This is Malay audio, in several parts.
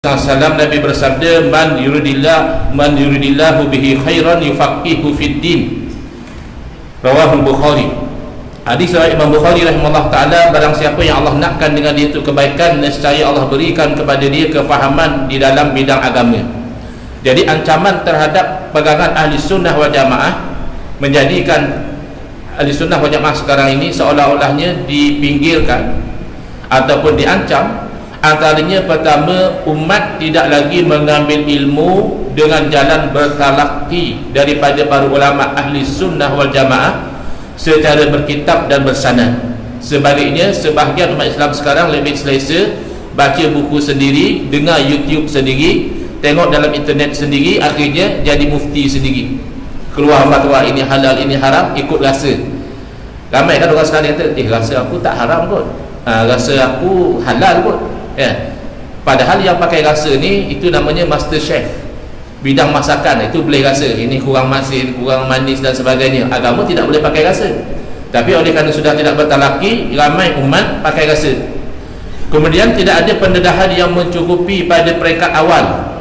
Salam Nabi bersabda, man yuridillahu bihi khairan yufaqihu fid din. Rawahul Bukhari. Hadis riwayat Imam Bukhari rahimahullah taala, barang siapa yang Allah nakkan dengan dia itu kebaikan, nescaya Allah berikan kepada dia kefahaman di dalam bidang agama. Jadi ancaman terhadap pegangan ahli sunnah wal jamaah menjadikan ahli sunnah wal jamaah sekarang ini seolah-olahnya dipinggirkan ataupun diancam. Antaranya pertama, umat tidak lagi mengambil ilmu dengan jalan bertalaqi daripada para ulama ahli sunnah wal jamaah secara berkitab dan bersanad. Sebaliknya, sebahagian umat Islam sekarang lebih selesa baca buku sendiri, dengar YouTube sendiri, tengok dalam internet sendiri, akhirnya jadi mufti sendiri, keluar fatwa ini halal ini haram, ikut rasa. Ramai kan orang sekarang kata, rasa aku tak haram kot, rasa aku halal kot, ya. Padahal yang pakai rasa ni itu namanya master chef bidang masakan, itu boleh rasa ini kurang masin, kurang manis dan sebagainya. Agama tidak boleh pakai rasa, tapi oleh kerana sudah tidak bertalaqi, ramai umat pakai rasa. Kemudian tidak ada pendedahan yang mencukupi pada peringkat awal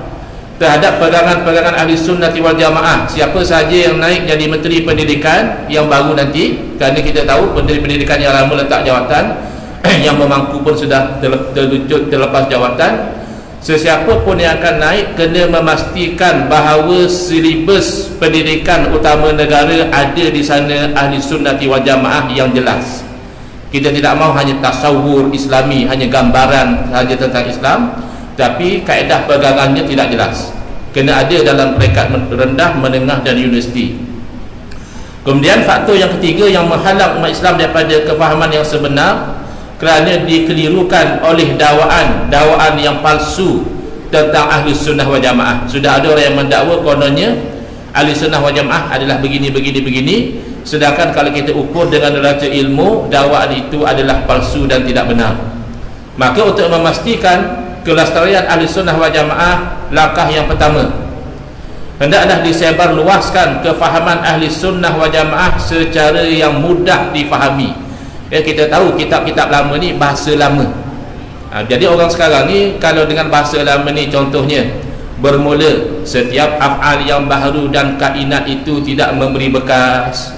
terhadap pegangan-pegangan ahli sunnati wal jamaah. Siapa sahaja yang naik jadi menteri pendidikan yang baru nanti, kerana kita tahu menteri pendidikan yang lama letak jawatan, yang memangku pun sudah terlepas jawatan. Sesiapa pun yang akan naik kena memastikan bahawa silibus pendidikan utama negara ada di sana ahli sunnati wal jamaah yang jelas. Kita tidak mahu hanya tasawur islami, hanya gambaran sahaja tentang Islam, tapi kaedah pegangannya tidak jelas. Kena ada dalam peringkat rendah, menengah dan universiti. Kemudian faktor yang ketiga yang menghalang umat Islam daripada kefahaman yang sebenar, kerana dikelirukan oleh dakwaan yang palsu tentang ahli sunnah wal jamaah. Sudah ada orang yang mendakwa kononnya ahli sunnah wal jamaah adalah begini, sedangkan kalau kita ukur dengan neraca ilmu, dakwaan itu adalah palsu dan tidak benar. Maka untuk memastikan kelestarian ahli sunnah wal jamaah, langkah yang pertama, hendaklah disebar luaskan kefahaman ahli sunnah wal jamaah secara yang mudah difahami. Kita tahu kitab-kitab lama ni bahasa lama. Jadi orang sekarang ni kalau dengan bahasa lama ni, contohnya bermula setiap af'al yang baharu dan kainat itu tidak memberi bekas,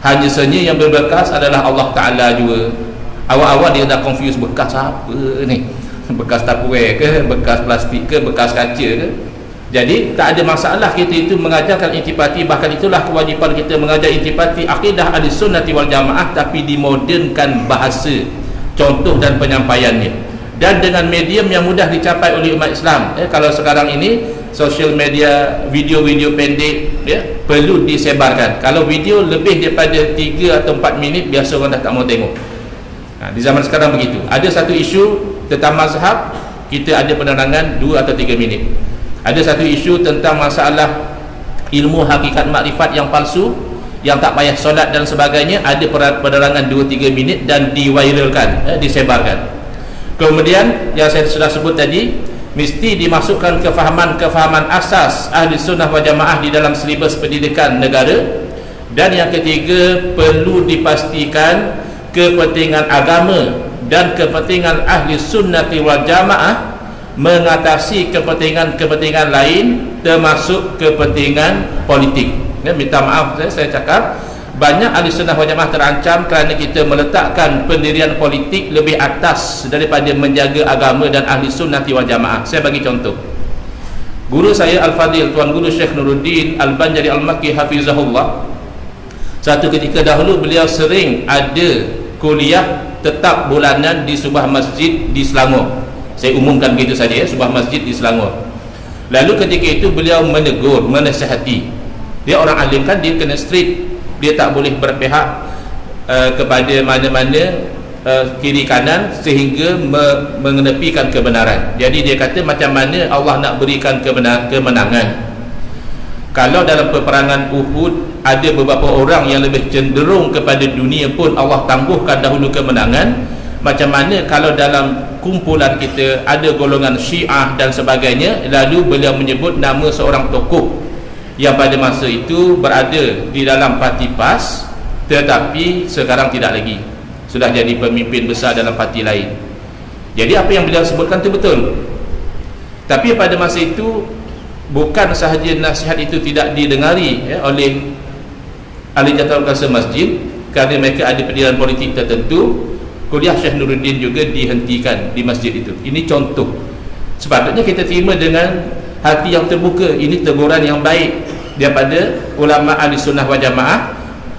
hanya saja yang berbekas adalah Allah Ta'ala juga. Awal-awal dia dah confuse, bekas apa ni, bekas tupperware ke, bekas plastik ke, bekas kaca ke. Jadi tak ada masalah kita itu mengajarkan intipati. Bahkan itulah kewajipan kita, mengajar intipati akidah ahli sunnati wal jamaah, tapi dimodernkan bahasa, contoh dan penyampaiannya, dan dengan medium yang mudah dicapai oleh umat Islam. Kalau sekarang ini social media, video-video pendek perlu disebarkan. Kalau video lebih daripada 3 atau 4 minit, biasa orang dah tak mau tengok. Di zaman sekarang begitu. Ada satu isu tentang mazhab, kita ada penerangan 2 atau 3 minit. Ada satu isu tentang masalah ilmu hakikat makrifat yang palsu, yang tak payah solat dan sebagainya, ada penerangan 2-3 minit dan diviralkan, disebarkan. Kemudian yang saya sudah sebut tadi, mesti dimasukkan kefahaman asas ahli sunnah wal jamaah di dalam silibus pendidikan negara. Dan yang ketiga, perlu dipastikan kepentingan agama dan kepentingan ahli sunnati wal jamaah mengatasi kepentingan lain, termasuk kepentingan politik. Minta maaf saya cakap, banyak ahli sunnah wal jamaah terancam kerana kita meletakkan pendirian politik lebih atas daripada menjaga agama dan ahli sunnati wal jamaah. Saya bagi contoh. Guru saya Al-Fadhil, Tuan Guru Syekh Nuruddin Al-Banjari Al-Makki Hafizahullah, satu ketika dahulu beliau sering ada kuliah tetap bulanan di sebuah masjid di Selangor. Saya umumkan begitu saja, sebuah masjid di Selangor. Lalu ketika itu beliau menegur, menasihati. Dia orang alim kan, dia kena strict, dia tak boleh berpihak kepada mana-mana kiri kanan sehingga mengenepikan kebenaran. Jadi dia kata, macam mana Allah nak berikan kemenangan kalau dalam peperangan Uhud ada beberapa orang yang lebih cenderung kepada dunia pun Allah tangguhkan dahulu kemenangan. Macam mana kalau dalam kumpulan kita ada golongan Syiah dan sebagainya. Lalu beliau menyebut nama seorang tokoh yang pada masa itu berada di dalam parti PAS, tetapi sekarang tidak lagi, sudah jadi pemimpin besar dalam parti lain. Jadi apa yang beliau sebutkan itu betul. Tapi pada masa itu bukan sahaja nasihat itu tidak didengari oleh ahli jawatankuasa masjid, kerana mereka ada pendirian politik tertentu. Kuliah Syekh Nuruddin juga dihentikan di masjid itu. Ini contoh. Sepatutnya kita terima dengan hati yang terbuka. Ini teguran yang baik daripada ulama ahli sunnah wal jamaah.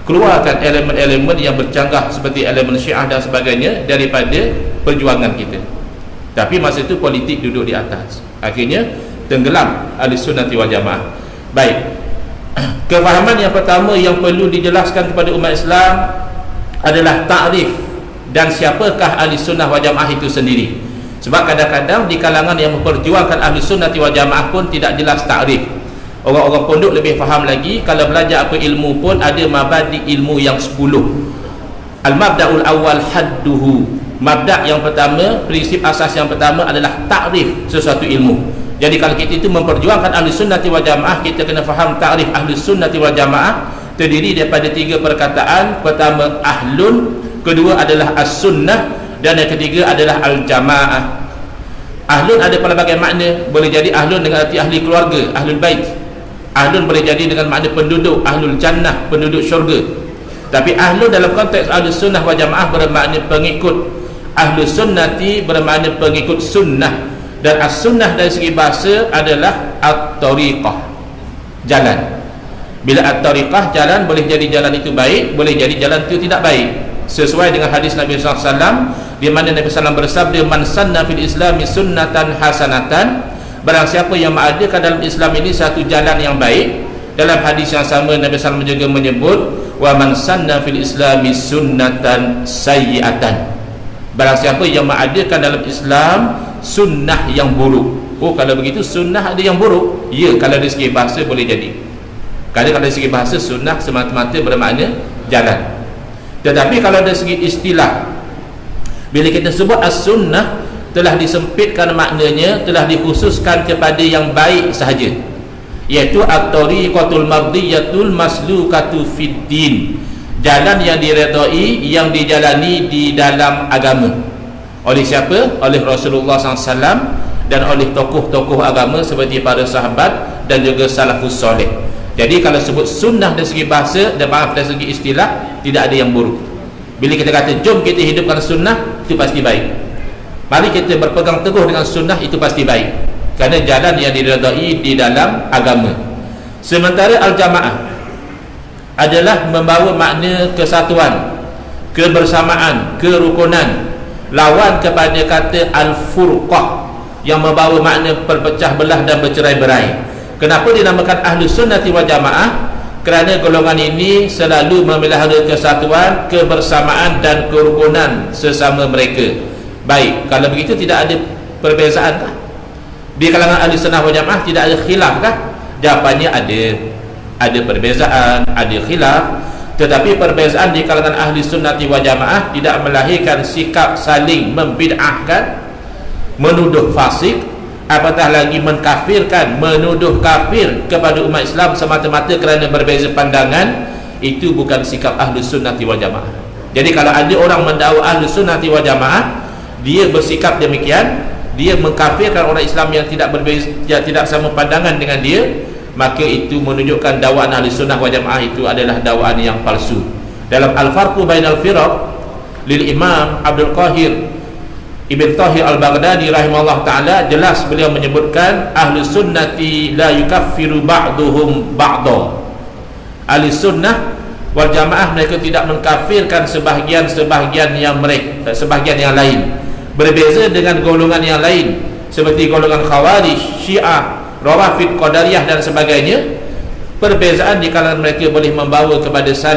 Keluarkan elemen-elemen yang bercanggah seperti elemen Syiah dan sebagainya daripada perjuangan kita. Tapi masa itu politik duduk di atas, akhirnya tenggelam ahli sunnah wal jamaah. Baik, kefahaman yang pertama yang perlu dijelaskan kepada umat Islam adalah takrif dan siapakah ahli sunnah wal jamaah itu sendiri. Sebab kadang-kadang di kalangan yang memperjuangkan ahli sunnah wal jamaah pun tidak jelas takrif. Orang-orang pondok lebih faham lagi. Kalau belajar apa ilmu pun ada mabadi ilmu yang 10. Al-mabda'ul awal hadduhu. Mabda' yang pertama, prinsip asas yang pertama adalah takrif sesuatu ilmu. Jadi kalau kita itu memperjuangkan ahli sunnah wal jamaah, kita kena faham takrif ahli sunnah wal jamaah terdiri daripada 3 perkataan. Pertama ahlun, kedua adalah as-sunnah, dan yang ketiga adalah al-jamaah. Ahlun ada pelbagai makna. Boleh jadi ahlun dengan arti ahli keluarga, ahlul bait. Ahlun boleh jadi dengan makna penduduk, ahlul jannah, penduduk syurga. Tapi ahlun dalam konteks ahli sunnah wal jamaah bermakna pengikut. Ahlu sunnati bermakna pengikut sunnah. Dan as-sunnah dari segi bahasa adalah at-tariqah, jalan. Bila at-tariqah jalan, boleh jadi jalan itu baik, boleh jadi jalan itu tidak baik. Sesuai dengan hadis Nabi SAW, di mana Nabi SAW bersabda, man sanna fil islami sunnatan hasanatan, barang siapa yang mengadakan dalam Islam ini satu jalan yang baik. Dalam hadis yang sama Nabi SAW juga menyebut, wa man sanna fil islami sunnatan sayyi'atan, barang siapa yang mengadakan dalam Islam sunnah yang buruk. Oh, kalau begitu sunnah ada yang buruk? Ya, kalau dari segi bahasa boleh jadi. Kalau dari segi bahasa sunnah semata-mata bermakna jalan. Tetapi kalau dari segi istilah, bila kita sebut as-sunnah, telah disempitkan maknanya, telah dikhususkan kepada yang baik sahaja, iaitu at-tariqatul mardiyatul maslukatu fid din, jalan yang diredai, yang dijalani di dalam agama. Oleh siapa? Oleh Rasulullah SAW dan oleh tokoh-tokoh agama seperti para sahabat dan juga salafus soleh. Jadi kalau sebut sunnah dari segi bahasa dan maaf dari segi istilah, tidak ada yang buruk. Bila kita kata jom kita hidupkan sunnah, itu pasti baik. Mari kita berpegang teguh dengan sunnah, itu pasti baik, kerana jalan yang diredai di dalam agama. Sementara al-jamaah adalah membawa makna kesatuan, kebersamaan, kerukunan, lawan kepada kata al-furqah yang membawa makna perpecah belah dan bercerai-berai. Kenapa dinamakan ahli sunnati wal jamaah? Kerana golongan ini selalu memelihara kesatuan, kebersamaan dan kerukunan sesama mereka. Baik, kalau begitu tidak ada perbezaan kah? Di kalangan ahli sunnah wal jamaah tidak ada khilaf kah? Jawapannya ada perbezaan, ada khilaf. Tetapi perbezaan di kalangan ahli sunnati wal jamaah tidak melahirkan sikap saling membid'ahkan, menuduh fasik, apatah lagi mengkafirkan, menuduh kafir kepada umat Islam semata-mata kerana berbeza pandangan. Itu bukan sikap ahli sunnati wal jamaah. Jadi kalau ada orang mendakwa ahli sunnati wal jamaah, dia bersikap demikian, dia mengkafirkan orang Islam yang tidak berbeza, yang tidak sama pandangan dengan dia, maka itu menunjukkan dakwaan ahli sunnah wal jamaah itu adalah dakwaan yang palsu. Dalam Al-Farqu Bainal Firaq lil Imam Abdul Qahir Ibn Tahir Al-Baghdadi rahimahullah ta'ala, jelas beliau menyebutkan ahli sunnati la yukaffiru ba'duhum ba'da. Ahli sunnah wal jamaah mereka tidak mengkafirkan sebahagian yang lain. Berbeza dengan golongan yang lain seperti golongan Khawarij, Syiah, Rawafid, Qadariyah dan sebagainya. Perbezaan di kalangan mereka boleh membawa kepada saling